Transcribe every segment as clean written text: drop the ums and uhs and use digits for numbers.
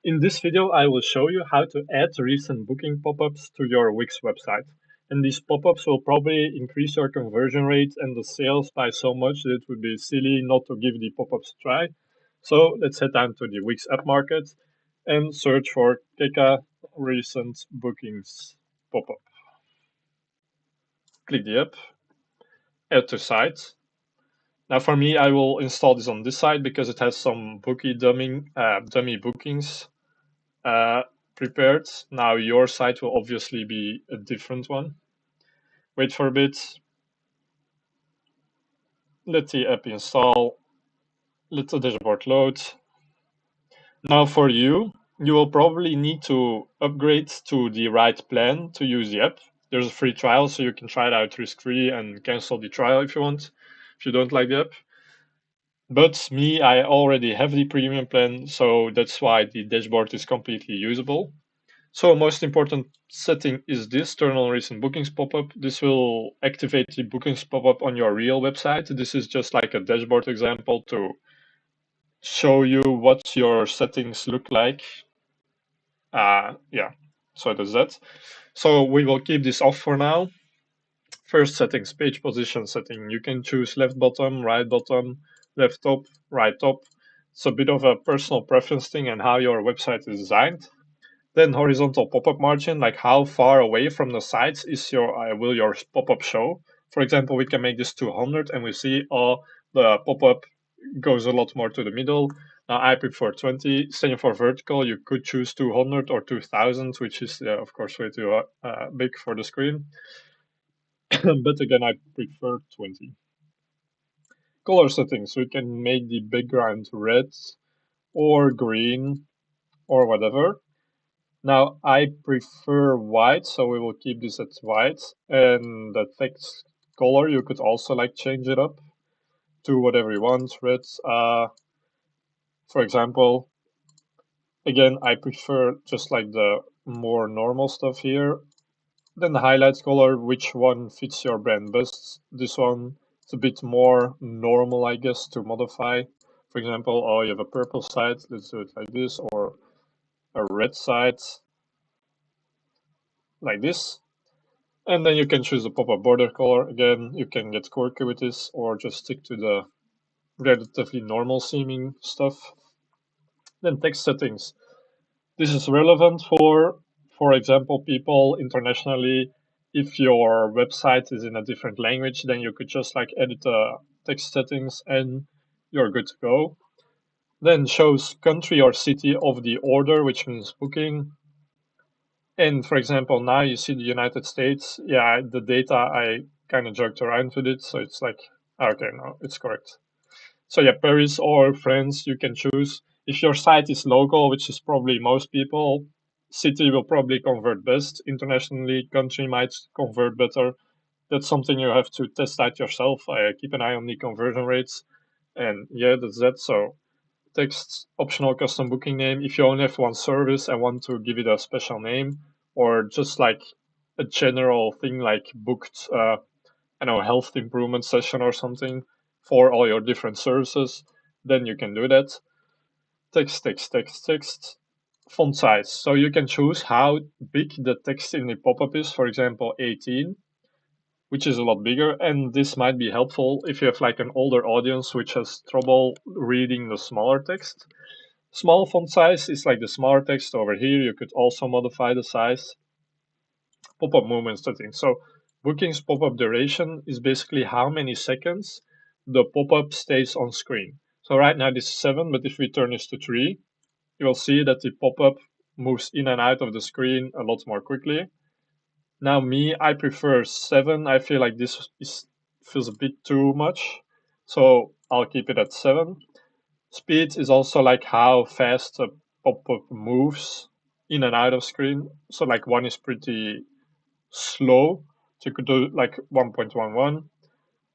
In this video, I will show you how to add recent booking pop-ups to your Wix website. And these pop-ups will probably increase your conversion rate and the sales by so much that it would be silly not to give the pop-ups a try. So let's head down to the Wix app market and search for Keka recent bookings pop-up. Click the app, add to site. Now for me, I will install this on this side because it has some dummy bookings prepared. Now your site will obviously be a different one. Wait for a bit. Let the app install. Let the dashboard load. Now for you will probably need to upgrade to the right plan to use the app. There's a free trial, so you can try it out risk-free and cancel the trial if you want, if you don't like the app. But me, I already have the premium plan, so that's why the dashboard is completely usable. So most important setting is this turn on recent bookings pop-up. This will activate the bookings pop-up on your real website. This is just like a dashboard example to show you what your settings look like. Yeah, so that's that. So we will keep this off for now. First settings, page position setting. You can choose left bottom, left top, right top. It's a bit of a personal preference thing and how your website is designed. Then horizontal pop-up margin, like how far away from the sides is will your pop-up show. For example, we can make this 200 and we see the pop-up goes a lot more to the middle. Now I prefer 20. Same for vertical, you could choose 200 or 2000, which is of course way too big for the screen. But again, I prefer 20. Color settings, we can make the background red or green or whatever. Now I prefer white, so we will keep this at white. And the text color, you could also like change it up to whatever you want. Red, for example. Again, I prefer just like the more normal stuff here. Then the highlights color, which one fits your brand best? This one, it's a bit more normal, I guess, to modify. For example, oh, you have a purple side, let's do it like this, or a red side, like this. And then you can choose the pop-up border color. Again, you can get quirky with this or just stick to the relatively normal seeming stuff. Then text settings. This is relevant for example, people internationally. If your website is in a different language, then you could just like edit the text settings and you're good to go. Then shows country or city of the order, which means booking. And for example, now you see the United States. Yeah, the data, I kind of joked around with it. So it's like, okay, no, it's correct. So yeah, Paris or France, you can choose. If your site is local, which is probably most people, city will probably convert best. Internationally, country might convert better. That's something you have to test out yourself. I keep an eye on the conversion rates. And yeah, that's that. So text, optional custom booking name. If you only have one service and want to give it a special name, or just like a general thing like booked, I know, health improvement session or something for all your different services, then you can do that. Text, text, text, text. Font size. So you can choose how big the text in the pop-up is. For example, 18, which is a lot bigger. And this might be helpful if you have like an older audience which has trouble reading the smaller text. Small font size is like the smaller text over here. You could also modify the size. Pop-up movement setting. So bookings pop-up duration is basically how many seconds the pop-up stays on screen. So right now this is 7, but if we turn this to 3, you will see that the pop-up moves in and out of the screen a lot more quickly. Now me, I prefer 7. I feel like feels a bit too much, so I'll keep it at 7. Speed is also like how fast a pop-up moves in and out of screen. So like 1 is pretty slow. So you could do like 1.11, and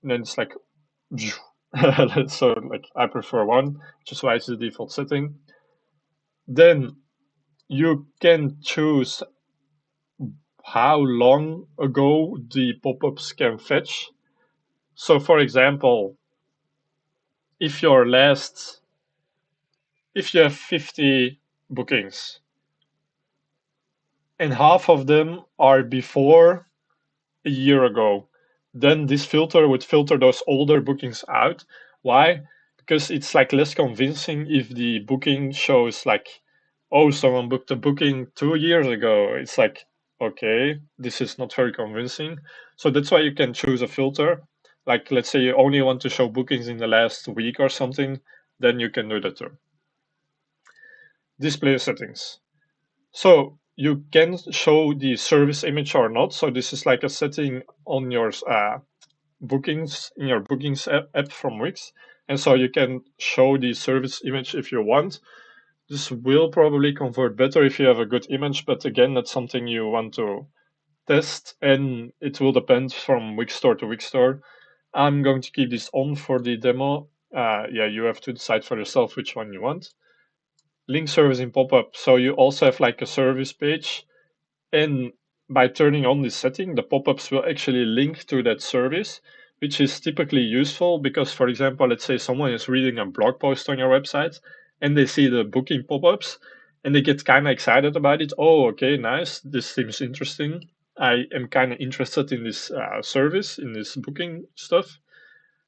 then it's like, so like I prefer 1, which is why it's the default setting. Then you can choose how long ago the pop-ups can fetch. So for example, if you have 50 bookings, and half of them are before a year ago. Then this filter would filter those older bookings out. Why? Because it's like less convincing if the booking shows like, oh, someone booked a booking 2 years ago. It's like, okay, this is not very convincing. So that's why you can choose a filter. Like, let's say you only want to show bookings in the last week or something, then you can do that too. Display settings. So you can show the service image or not. So this is like a setting on your bookings in your bookings app from Wix. And so you can show the service image if you want. This will probably convert better if you have a good image, but again, that's something you want to test, and it will depend from Wix store to Wix store. I'm going to keep this on for the demo. Yeah, you have to decide for yourself which one you want. Link service in pop-up. So you also have like a service page, and by turning on this setting, the pop-ups will actually link to that service, which is typically useful because, for example, let's say someone is reading a blog post on your website and they see the booking pop-ups and they get kind of excited about it. Oh, okay, nice. This seems interesting. I am kind of interested in this service, in this booking stuff.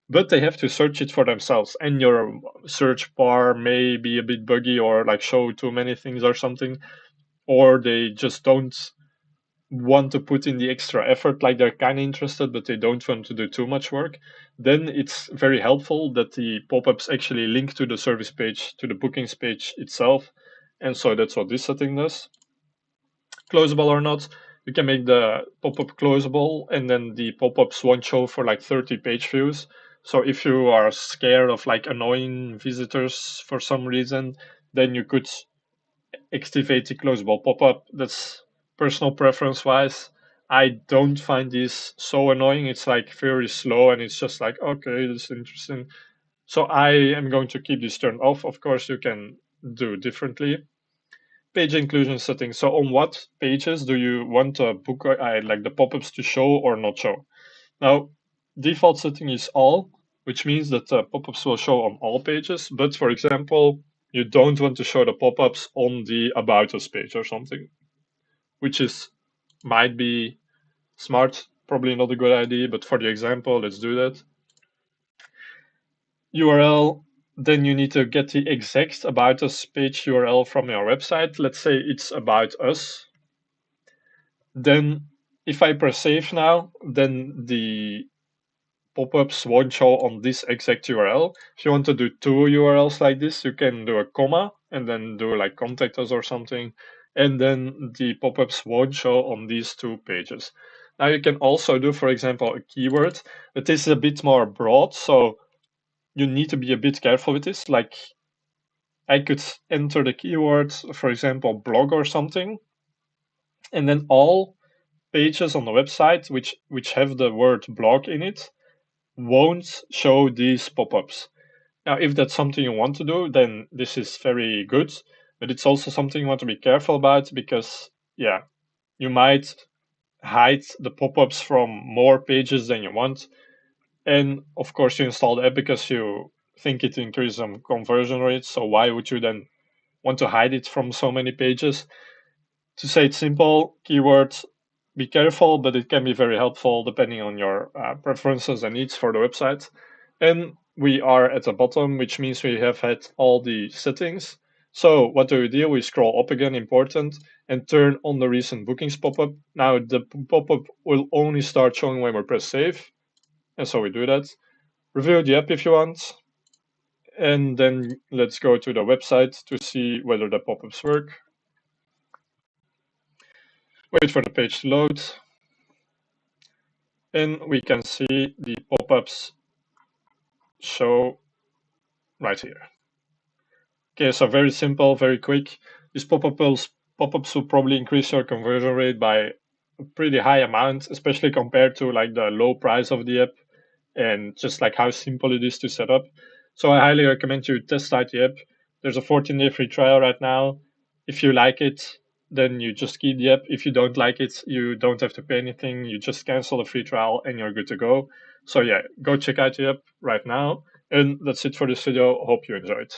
But they have to search it for themselves, and your search bar may be a bit buggy or like show too many things or something, or they just don't want to put in the extra effort, like they're kind of interested but they don't want to do too much work, then it's very helpful that the pop-ups actually link to the service page, to the bookings page itself. And so that's what this setting does. Closable or not, you can make the pop-up closable, and then the pop-ups won't show for like 30 page views. So if you are scared of like annoying visitors for some reason, then you could activate the closable pop-up. That's personal preference wise. I don't find this so annoying. It's like very slow and it's just like, okay, this is interesting. So I am going to keep this turned off. Of course, you can do differently. Page inclusion settings. So on what pages do you want a book, like the pop-ups to show or not show? Now, default setting is all, which means that pop-ups will show on all pages. But for example, you don't want to show the pop-ups on the About Us page or something, which is might be smart, probably not a good idea, but for the example, let's do that. URL, then you need to get the exact About Us page URL from your website. Let's say it's About Us. Then if I press save now, then the pop-ups won't show on this exact URL. If you want to do two URLs like this, you can do a comma and then do like contact us or something. And then the pop-ups won't show on these two pages. Now you can also do, for example, a keyword, but this is a bit more broad. So you need to be a bit careful with this. Like I could enter the keyword, for example, blog or something, and then all pages on the website which have the word blog in it won't show these pop-ups. Now, if that's something you want to do, then this is very good, but it's also something you want to be careful about because, yeah, you might hide the pop-ups from more pages than you want. And of course, you install the app because you think it increases some conversion rates. So why would you then want to hide it from so many pages? To say it simple, keywords, be careful, but it can be very helpful depending on your preferences and needs for the website. And we are at the bottom, which means we have had all the settings. So what do we do? We scroll up again, important, and turn on the recent bookings pop-up. Now the pop-up will only start showing when we press save. And so we do that. Review the app if you want. And then let's go to the website to see whether the pop-ups work. Wait for the page to load. And we can see the pop-ups show right here. Okay, so very simple, very quick. These pop-ups will probably increase your conversion rate by a pretty high amount, especially compared to like the low price of the app and just like how simple it is to set up. So I highly recommend you test out the app. There's a 14-day free trial right now. If you like it, then you just keep the app. If you don't like it, you don't have to pay anything. You just cancel the free trial and you're good to go. So yeah, go check out the app right now. And that's it for this video. Hope you enjoyed.